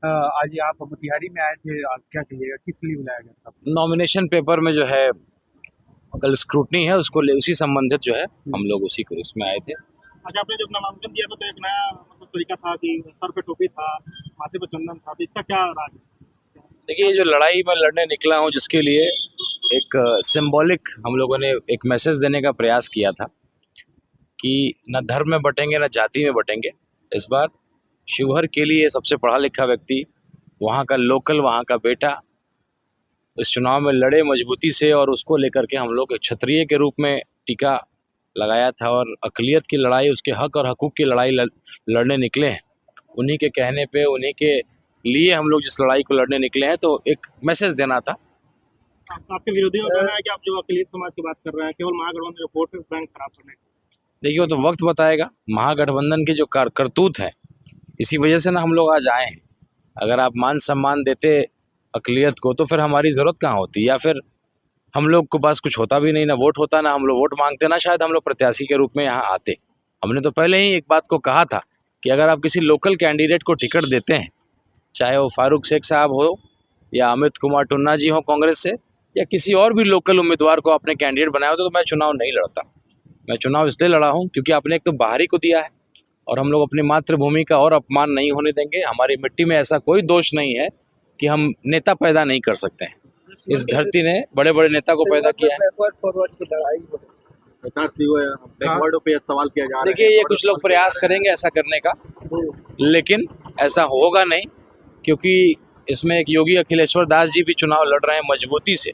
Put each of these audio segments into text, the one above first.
आज ये आप मोतिहारी में आए थे, आप क्या कहिएगा, किस लिए बुलाया गया था? नॉमिनेशन पेपर में जो है कल स्क्रूटनी है, उसको उसी संबंधित जो है हम लोग उसी को इसमें आए थे। अच्छा, आपने जब नामांकन दिया था तो एक नया मतलब तरीका था कि सर पे टोपी था, माथे पे चंदन था, तो इसका क्या राज है? देखिए, जो लड़ाई मैं लड़ने निकला हूँ जिसके लिए एक सिंबॉलिक हम लोगों ने एक मैसेज देने का प्रयास किया था कि न धर्म में बटेंगे न जाति में बटेंगे। इस बार शिवहर के लिए सबसे पढ़ा लिखा व्यक्ति, वहाँ का लोकल, वहाँ का बेटा इस चुनाव में लड़े मजबूती से, और उसको लेकर के हम लोग एक क्षत्रिय के रूप में टीका लगाया था और अक़लियत की लड़ाई, उसके हक और हकूक़ की लड़ाई लड़ने निकले हैं। उन्हीं के कहने पे, उन्हीं के लिए हम लोग जिस लड़ाई को लड़ने निकले हैं, तो एक मैसेज देना था। आपके विरोधियों का कहना है कि आप जो अक़लियत समाज की बात कर रहे हैं केवल महागठबंधन का वोट बैंक खराब करने। देखिए, वो तो वक्त बताएगा। महागठबंधन की जो करतूत है, इसी वजह से ना हम लोग आज आए हैं। अगर आप मान सम्मान देते अक़लियत को तो फिर हमारी ज़रूरत कहाँ होती, या फिर हम लोग के पास कुछ होता भी नहीं, ना वोट होता, ना हम लोग वोट मांगते, ना शायद हम लोग प्रत्याशी के रूप में यहाँ आते। हमने तो पहले ही एक बात को कहा था कि अगर आप किसी लोकल कैंडिडेट को टिकट देते हैं, चाहे वो फारूक शेख साहब हो या अमित कुमार टुन्ना जी हो कांग्रेस से, या किसी और भी लोकल उम्मीदवार को आपने कैंडिडेट बनाया होता, तो मैं चुनाव नहीं लड़ता। मैं चुनाव इसलिए लड़ा हूँ क्योंकि आपने एक तो बाहरी को दिया है, और हम लोग अपनी मातृभूमि का और अपमान नहीं होने देंगे। हमारी मिट्टी में ऐसा कोई दोष नहीं है कि हम नेता पैदा नहीं कर सकते हैं। इस धरती ने बड़े बड़े नेता को पैदा किया है। बैकवर्ड पे सवाल किया जा रहा है। देखिए, ये कुछ लोग प्रयास करेंगे ऐसा करने का, लेकिन ऐसा होगा नहीं, क्योंकि इसमें एक योगी अखिलेश्वर दास जी भी चुनाव लड़ रहे हैं मजबूती से,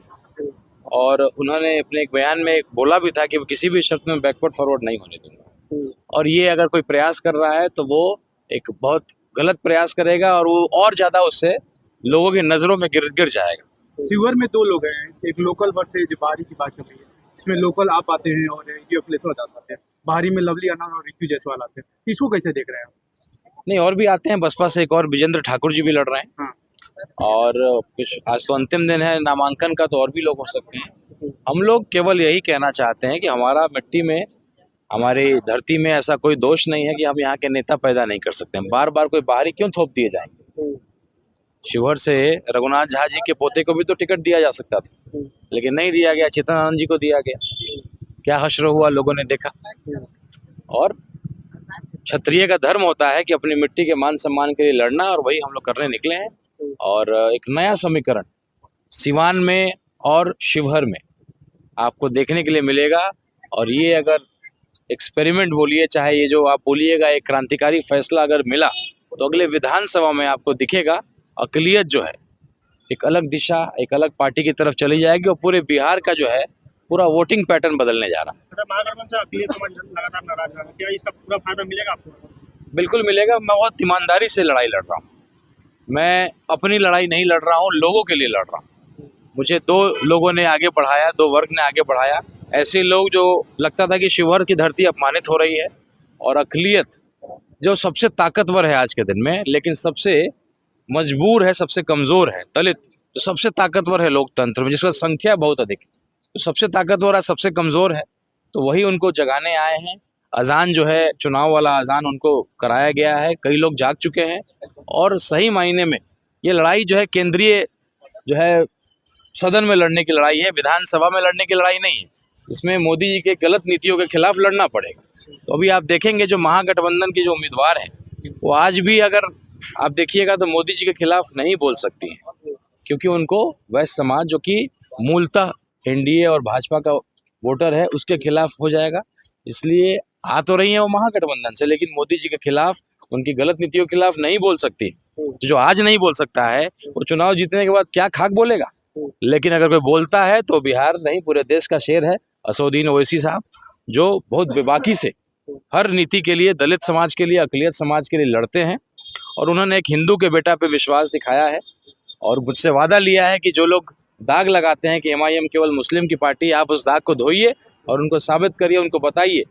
और उन्होंने अपने एक बयान में बोला भी था कि वो किसी भी शर्त में बैकवर्ड फॉरवर्ड नहीं होने दूंगा। और ये अगर कोई प्रयास कर रहा है तो वो एक बहुत गलत प्रयास करेगा, और वो और ज्यादा उससे लोगों की नजरों में गिर जाएगा। शिवहर में दो लोग हैं, एक लोकल वर्सेज बाहरी की बात चल रही है। इसमें लोकल आप आते हैं और ये अखिलेश्वर दास आते हैं, बाहरी में लवली आनंद और ऋतु जायसवाल आते हैं। इसको कैसे देख रहे हैं आप? नहीं, और भी आते हैं, बसपा से एक और विजेंद्र ठाकुर जी भी लड़ रहे हैं। हाँ। और कुछ आज तो अंतिम दिन है नामांकन का, तो और भी लोग हो सकते हैं। हम लोग केवल यही कहना चाहते हैं कि हमारा मिट्टी में, हमारी धरती में ऐसा कोई दोष नहीं है कि हम यहाँ के नेता पैदा नहीं कर सकते हैं। बार बार कोई बाहरी क्यों थोप दिए जाएंगे? शिवहर से रघुनाथ झा जी के पोते को भी तो टिकट दिया जा सकता था, लेकिन नहीं दिया गया। चेतन आनंद जी को दिया गया। क्या हश्र हुआ, लोगों ने देखा। और क्षत्रिय का धर्म होता है कि अपनी मिट्टी के मान सम्मान के लिए लड़ना, और वही हम लोग करने निकले हैं। और एक नया समीकरण सिवान में और शिवहर में आपको देखने के लिए मिलेगा। और ये अगर एक्सपेरिमेंट बोलिए, चाहे ये जो आप बोलिएगा एक क्रांतिकारी फैसला अगर मिला, तो अगले विधानसभा में आपको दिखेगा अक़लियत जो है एक अलग दिशा, एक अलग पार्टी की तरफ चली जाएगी, और पूरे बिहार का जो है पूरा वोटिंग पैटर्न बदलने जा रहा है। महागठबंधन से अक़लियत समाज लगातार नाराज है, क्या इसका पूरा फायदा मिलेगा आपको? बिल्कुल मिलेगा। मैं बहुत ईमानदारी से लड़ाई लड़ रहा हूँ। मैं अपनी लड़ाई नहीं लड़ रहा हूँ, लोगों के लिए लड़ रहा हूँ। मुझे दो लोगों ने आगे बढ़ाया, दो वर्ग ने आगे बढ़ाया। ऐसे लोग जो लगता था कि शिवहर की धरती अपमानित हो रही है, और अक़लियत जो सबसे ताकतवर है आज के दिन में, लेकिन सबसे मजबूर है, सबसे कमज़ोर है, दलित जो सबसे ताकतवर है लोकतंत्र में, जिसका संख्या बहुत अधिक है, तो सबसे ताकतवर है, सबसे कमज़ोर है, तो वही उनको जगाने आए हैं। अजान जो है, चुनाव वाला अजान उनको कराया गया है। कई लोग जाग चुके हैं, और सही मायने में ये लड़ाई जो है केंद्रीय जो है सदन में लड़ने की लड़ाई है, विधानसभा में लड़ने की लड़ाई नहीं है। इसमें मोदी जी के गलत नीतियों के खिलाफ लड़ना पड़ेगा। तो अभी आप देखेंगे जो महागठबंधन की जो उम्मीदवार है, वो आज भी अगर आप देखिएगा तो मोदी जी के खिलाफ नहीं बोल सकती हैं, क्योंकि उनको वैश्य समाज जो कि मूलतः एनडीए और भाजपा का वोटर है, उसके खिलाफ हो जाएगा। इसलिए आ तो रही है वो महागठबंधन से, लेकिन मोदी जी के खिलाफ, उनकी गलत नीतियों के खिलाफ नहीं बोल सकती। तो जो आज नहीं बोल सकता है, वो चुनाव जीतने के बाद क्या खाक बोलेगा। लेकिन अगर कोई बोलता है तो बिहार नहीं, पूरे देश का शेर है असदुद्दीन ओवैसी साहब, जो बहुत बेबाकी से हर नीति के लिए, दलित समाज के लिए, अक़लियत समाज के लिए लड़ते हैं। और उन्होंने एक हिंदू के बेटा पे विश्वास दिखाया है, और मुझसे वादा लिया है कि जो लोग दाग लगाते हैं कि एमआईएम केवल मुस्लिम की पार्टी, आप उस दाग को धोइए और उनको साबित करिए, उनको बताइए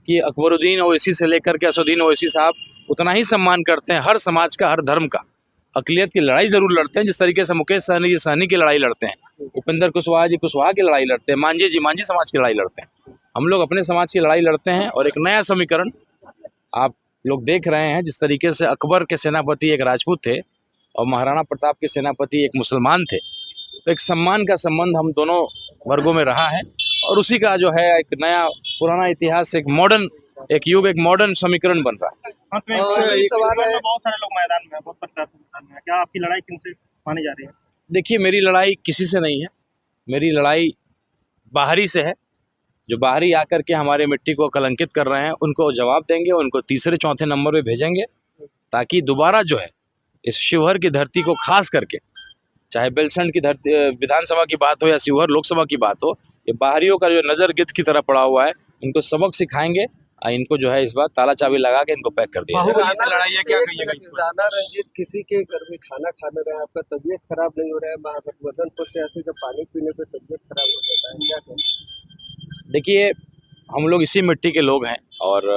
कि अकबरुद्दीन ओवैसी से लेकर के असदुद्दीन ओवैसी साहब उतना ही सम्मान करते हैं हर समाज का, हर धर्म का। अक़लियत की लड़ाई जरूर लड़ते हैं, जिस तरीके से मुकेश सहनी जी सहनी की लड़ाई लड़ते हैं, उपेंद्र कुशवाहा जी कुशवाहा की लड़ाई लड़ते हैं, मांझी जी मांझी समाज की लड़ाई लड़ते हैं। हम लोग अपने समाज की लड़ाई लड़ते हैं। और एक नया समीकरण आप लोग देख रहे हैं, जिस तरीके से अकबर के सेनापति एक राजपूत थे, और महाराणा प्रताप के सेनापति एक मुसलमान थे, तो एक सम्मान का संबंध हम दोनों वर्गों में रहा है। और उसी का जो है एक नया पुराना इतिहास, एक मॉडर्न, एक युग, एक मॉडर्न समीकरण बन रहा है। अंत में एक सवाल है, बहुत सारे लोग मैदान में हैं, बहुत प्रत्याशी मैदान में हैं। क्या आपकी लड़ाई किनसे मानी जा रही है? देखिए, मेरी लड़ाई किसी से नहीं है, मेरी लड़ाई बाहरी से है। जो बाहरी आकर के हमारे मिट्टी को कलंकित कर रहे हैं, उनको जवाब देंगे, उनको तीसरे चौथे नंबर पे भेजेंगे, ताकि दोबारा जो है इस शिवहर की धरती को खास करके, चाहे बेलसंड की धरती विधानसभा की बात हो या शिवहर लोकसभा की बात हो, ये बाहरियों का जो नज़र गिद्ध की तरह पड़ा हुआ है, इनको सबक सिखाएंगे। इनको जो है इस बार ताला चाबी लगा के इनको पैक कर दिया जाएगा। बाहुबली से लड़ाई है, क्या कहिएगा इस पर? राणा रंजीत किसी के घर में खाना खाना रहा है, आपका तबीयत खराब नहीं हो रहा है, महागठबंधन प्रत्याशी का पानी पीने पे तबीयत खराब हो जाता है, क्या कहें? देखिए, हम लोग इसी मिट्टी के लोग हैं और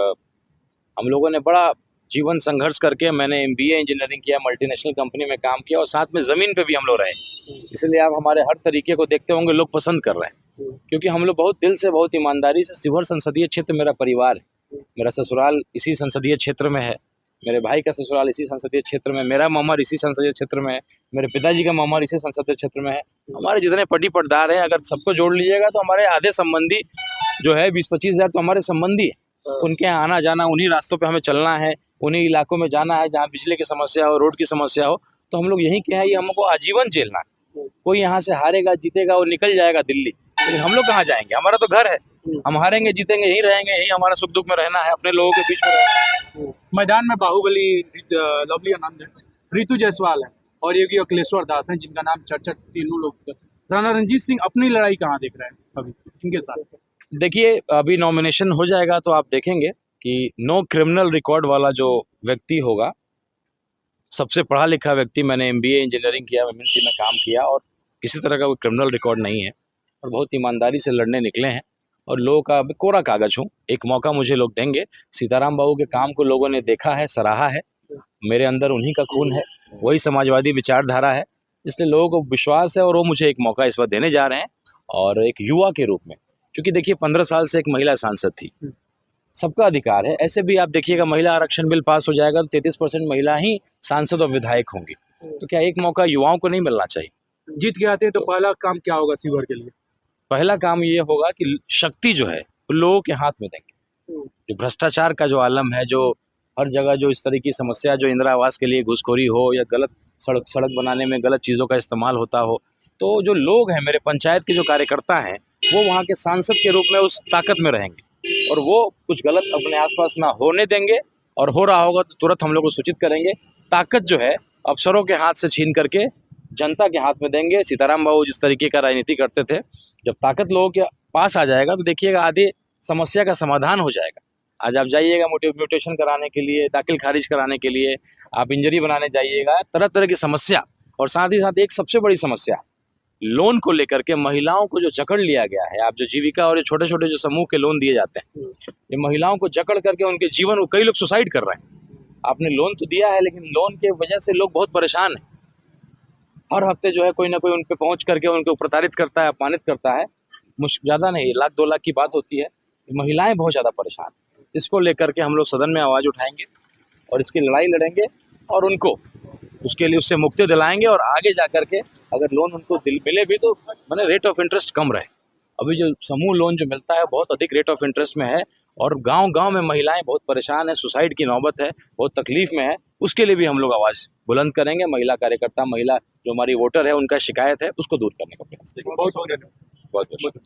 हम लोगों ने बड़ा जीवन संघर्ष करके, मैंने MBA इंजीनियरिंग किया, मल्टीनेशनल कंपनी में काम किया और साथ में ज़मीन पे भी हम लोग रहे। इसलिए आप हमारे हर तरीके को देखते होंगे, लोग पसंद कर रहे हैं, क्योंकि हम लोग बहुत दिल से, बहुत ईमानदारी से, शिवहर संसदीय क्षेत्र मेरा परिवार है, मेरा ससुराल इसी संसदीय क्षेत्र में है, मेरे भाई का ससुराल इसी संसदीय क्षेत्र में, मेरा ममर इसी संसदीय क्षेत्र में है, मेरे पिताजी का ममर इसी संसदीय क्षेत्र में है। हमारे जितने पट्टी पटदार हैं, अगर सबको जोड़ लीजिएगा तो हमारे आधे संबंधी जो है 20-25 हज़ार तो हमारे संबंधी है। उनके यहाँ आना जाना, उन्हीं रास्तों पे हमें चलना है, उन्हीं इलाकों में जाना है जहाँ बिजली की समस्या हो, रोड की समस्या हो, तो हम लोग यहीं के हैं, ये हमको आजीवन झेलना है। कोई यहाँ से हारेगा जीतेगा वो निकल जाएगा दिल्ली, लेकिन हम लोग कहाँ जाएंगे? हमारा तो घर है, हम हारेंगे जीतेंगे यहीं रहेंगे, यहीं हमारा सुख दुख में रहना है, अपने लोगों के बीच में रहना है। मैदान में बाहुबली लवली आनंद है, रितु जायसवाल है और योगी अखिलेश्वर दास हैं, जिनका नाम चर्चा तीनों लोग। राणा रंजीत सिंह अपनी लड़ाई कहाँ देख रहे हैं अभी इनके साथ? देखिए, अभी नॉमिनेशन हो जाएगा तो आप देखेंगे कि नो क्रिमिनल रिकॉर्ड वाला जो व्यक्ति होगा, सबसे पढ़ा लिखा व्यक्ति, मैंने MBA इंजीनियरिंग किया, MNC में काम किया और किसी तरह का कोई क्रिमिनल रिकॉर्ड नहीं है और बहुत ईमानदारी से लड़ने निकले हैं और लोगों का कोरा कागज हूँ। एक मौका मुझे लोग देंगे। सीताराम बाबू के काम को लोगों ने देखा है, सराहा है, मेरे अंदर उन्हीं का खून है, वही समाजवादी विचारधारा है, इसलिए लोगों को विश्वास है और वो मुझे एक मौका इस बार देने जा रहे हैं। और एक युवा के रूप में, क्योंकि देखिए 15 साल से एक महिला सांसद थी, सबका अधिकार है। ऐसे भी आप देखिएगा, महिला आरक्षण बिल पास हो जाएगा तो 33% महिला ही सांसद और विधायक होंगी, तो क्या एक मौका युवाओं को नहीं मिलना चाहिए? जीत के आते हैं तो पहला काम क्या होगा शिवहर के लिए? पहला काम ये होगा कि शक्ति जो है वो लोगों के हाथ में देंगे। जो भ्रष्टाचार का जो आलम है, जो हर जगह जो इस तरह की समस्या, जो इंदिरा आवास के लिए घूसखोरी हो या गलत सड़क बनाने में गलत चीज़ों का इस्तेमाल होता हो, तो जो लोग हैं, मेरे पंचायत के जो कार्यकर्ता हैं, वो वहाँ के सांसद के रूप में उस ताकत में रहेंगे और वो कुछ गलत अपने आसपास ना होने देंगे, और हो रहा होगा तो तुरंत हम लोग को सूचित करेंगे। ताकत जो है अफसरों के हाथ से छीन करके जनता के हाथ में देंगे। सीताराम बाबू जिस तरीके का राजनीति करते थे, जब ताकत लोगों के पास आ जाएगा तो देखिएगा आधी समस्या का समाधान हो जाएगा। आज आप जाइएगा म्यूटेशन कराने के लिए, दाखिल खारिज कराने के लिए, आप इंजरी बनाने जाइएगा, तरह तरह की समस्या। और साथ ही साथ एक सबसे बड़ी समस्या लोन को लेकर के, महिलाओं को जो जकड़ लिया गया है। आप जो जीविका और छोटे छोटे जो समूह के लोन दिए जाते हैं, ये महिलाओं को जकड़ करके उनके जीवन को, कई लोग सुसाइड कर रहे हैं। आपने लोन तो दिया है, लेकिन लोन के वजह से लोग बहुत परेशान हैं। हर हफ्ते जो है कोई ना कोई उन पे पहुँच करके उनको प्रताड़ित करता है, अपमानित करता है। मुश्किल ज़्यादा नहीं, 1 लाख 2 लाख की बात होती है। महिलाएं बहुत ज़्यादा परेशान। इसको लेकर के हम लोग सदन में आवाज़ उठाएंगे और इसकी लड़ाई लड़ेंगे और उनको उसके लिए उससे मुक्ति दिलाएंगे। और आगे जा कर के अगर लोन उनको मिले भी तो मैंने रेट ऑफ इंटरेस्ट कम रहे। अभी जो समूह लोन जो मिलता है बहुत अधिक रेट ऑफ इंटरेस्ट में है, और गांव-गांव में महिलाएं बहुत परेशान है, सुसाइड की नौबत है, बहुत तकलीफ में है। उसके लिए भी हम लोग आवाज़ बुलंद करेंगे। महिला कार्यकर्ता, महिला जो हमारी वोटर है, उनका शिकायत है, उसको दूर करने का प्रयास करेंगे। बहुत बहुत धन्यवाद। बहुत बहुत